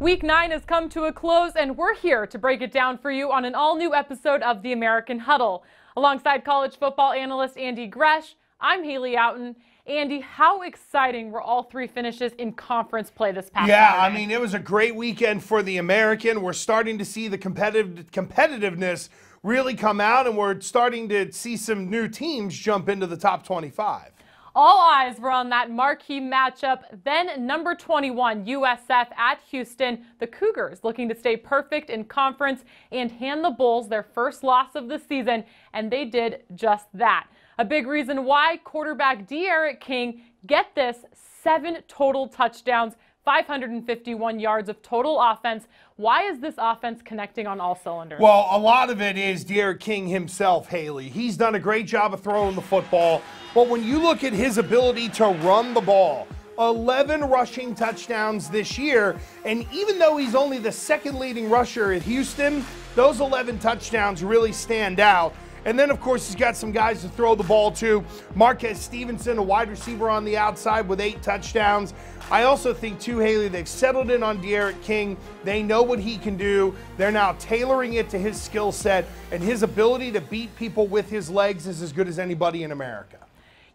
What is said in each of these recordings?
Week 9 has come to a close, and we're here to break it down for you on an all-new episode of the American Huddle. Alongside college football analyst Andy Gresh, I'm Haley Outen. Andy, how exciting were all three finishes in conference play this past Saturday? I mean, it was a great weekend for the American. We're starting to see the competitiveness really come out, and we're starting to see some new teams jump into the top 25. All eyes were on that marquee matchup. Then number 21, USF at Houston. The Cougars looking to stay perfect in conference and hand the Bulls their first loss of the season, and they did just that. A big reason why quarterback D'Eriq King, get this, 7 total touchdowns, 551 yards of total offense. Why is this offense connecting on all cylinders? Well, a lot of it is D'Eriq King himself, Haley. He's done a great job of throwing the football. But when you look at his ability to run the ball, 11 rushing touchdowns this year, and even though he's only the second leading rusher at Houston, those 11 touchdowns really stand out. And then, of course, he's got some guys to throw the ball to. Marquez Stevenson, a wide receiver on the outside with 8 touchdowns. I also think, too, Haley, they've settled in on D'Eriq King. They know what he can do. They're now tailoring it to his skill set, and his ability to beat people with his legs is as good as anybody in America.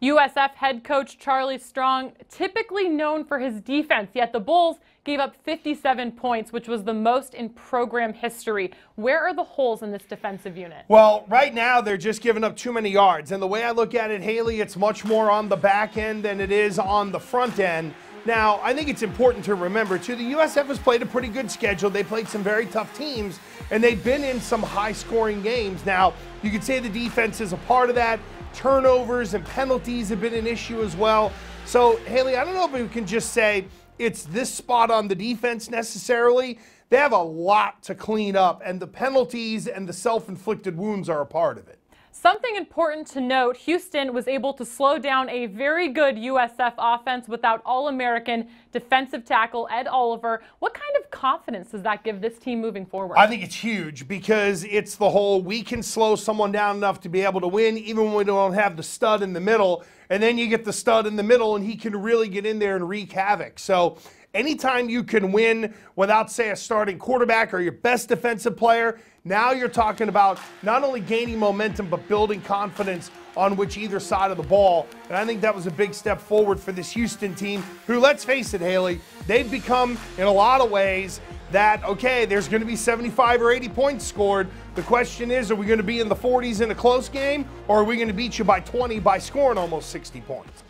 USF head coach Charlie Strong, typically known for his defense, yet the Bulls gave up 57 points, which was the most in program history. Where are the holes in this defensive unit? Well, right now they're just giving up too many yards. And the way I look at it, Haley, it's much more on the back end than it is on the front end. Now, I think it's important to remember, too, the USF has played a pretty good schedule. They played some very tough teams, and they've been in some high-scoring games. Now, you could say the defense is a part of that. Turnovers and penalties have been an issue as well. So, Haley, I don't know if we can just say it's this spot on the defense necessarily. They have a lot to clean up, and the penalties and the self-inflicted wounds are a part of it. Something important to note, Houston was able to slow down a very good USF offense without All-American defensive tackle Ed Oliver. What kind of confidence does that give this team moving forward? I think it's huge because it's the whole we can slow someone down enough to be able to win even when we don't have the stud in the middle. And then you get the stud in the middle and he can really get in there and wreak havoc. So anytime you can win without, say, a starting quarterback or your best defensive player, now you're talking about not only gaining momentum but building confidence on which either side of the ball. And I think that was a big step forward for this Houston team who, let's face it, Haley, they've become in a lot of ways that, okay, there's going to be 75 or 80 points scored. The question is, are we going to be in the 40s in a close game, or are we going to beat you by 20 by scoring almost 60 points?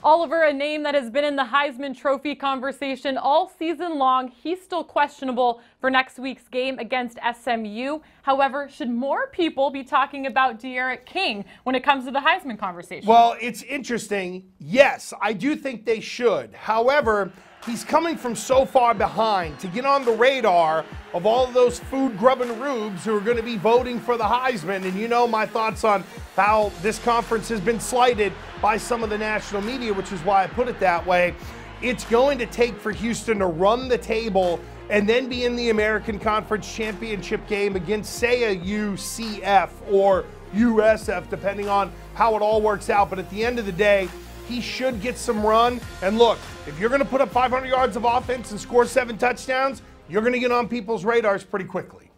Oliver, a name that has been in the Heisman Trophy conversation all season long. He's still questionable for next week's game against SMU. However, should more people be talking about D'Eriq King when it comes to the Heisman conversation? Well, it's interesting. Yes, I do think they should. However, he's coming from so far behind to get on the radar of all of those food-grubbing rubes who are going to be voting for the Heisman. And you know my thoughts on how this conference has been slighted by some of the national media, which is why I put it that way. It's going to take for Houston to run the table and then be in the American Conference Championship game against, say, a UCF or USF, depending on how it all works out. But at the end of the day, he should get some run. And look, if you're going to put up 500 yards of offense and score 7 touchdowns, you're going to get on people's radars pretty quickly.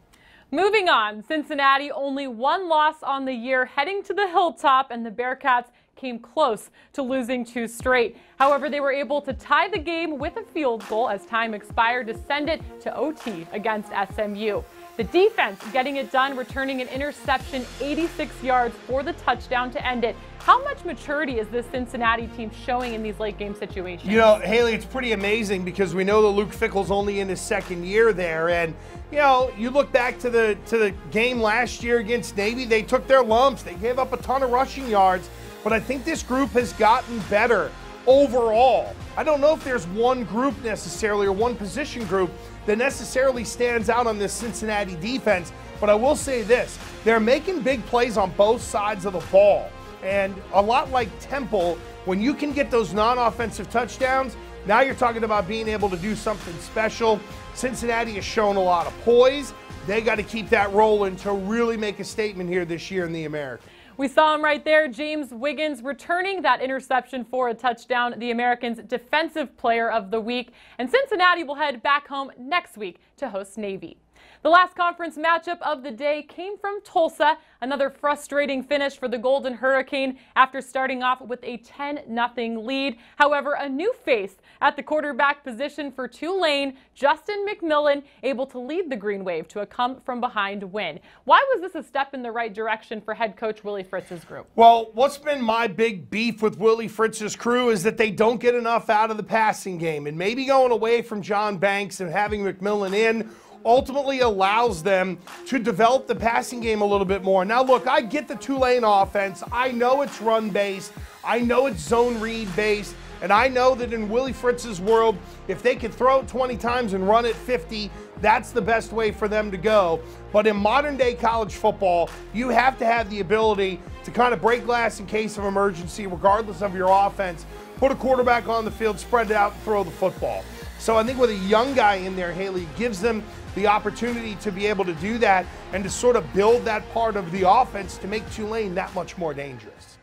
Moving on, Cincinnati only 1 loss on the year, heading to the hilltop, and the Bearcats came close to losing 2 straight. However, they were able to tie the game with a field goal as time expired to send it to OT against SMU. The defense getting it done, returning an interception 86 yards for the touchdown to end it. How much maturity is this Cincinnati team showing in these late game situations? You know, Haley, it's pretty amazing because we know that Luke Fickell's only in his 2nd year there. And, you know, you look back to the game last year against Navy, they took their lumps. They gave up a ton of rushing yards. But I think this group has gotten better overall. I don't know if there's one group necessarily or one position group that necessarily stands out on this Cincinnati defense. But I will say this, they're making big plays on both sides of the ball. And a lot like Temple, when you can get those non-offensive touchdowns, now you're talking about being able to do something special. Cincinnati has shown a lot of poise. They got to keep that rolling to really make a statement here this year in the American. We saw him right there, James Wiggins returning that interception for a touchdown, the Americans' Defensive Player of the Week. And Cincinnati will head back home next week to host Navy. The last conference matchup of the day came from Tulsa, another frustrating finish for the Golden Hurricane after starting off with a 10-0 lead. However, a new face at the quarterback position for Tulane, Justin McMillan, able to lead the Green Wave to a come-from-behind win. Why was this a step in the right direction for head coach Willie Fritz's group? Well, what's been my big beef with Willie Fritz's crew is that they don't get enough out of the passing game, and maybe going away from John Banks and having McMillan in ultimately allows them to develop the passing game a little bit more. Now, look, I get the Tulane offense. I know it's run-based. I know it's zone read-based. And I know that in Willie Fritz's world, if they could throw it 20 times and run it 50, that's the best way for them to go. But in modern-day college football, you have to have the ability to kind of break glass in case of emergency, regardless of your offense. Put a quarterback on the field, spread it out, and throw the football. So I think with a young guy in there, Haley, gives them the opportunity to be able to do that and to sort of build that part of the offense to make Tulane that much more dangerous.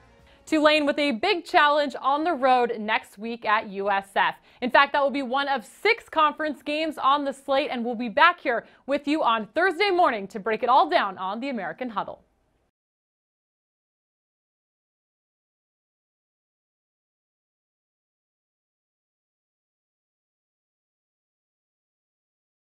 Tulane with a big challenge on the road next week at USF. In fact, that will be one of 6 conference games on the slate, and we'll be back here with you on Thursday morning to break it all down on the American Huddle.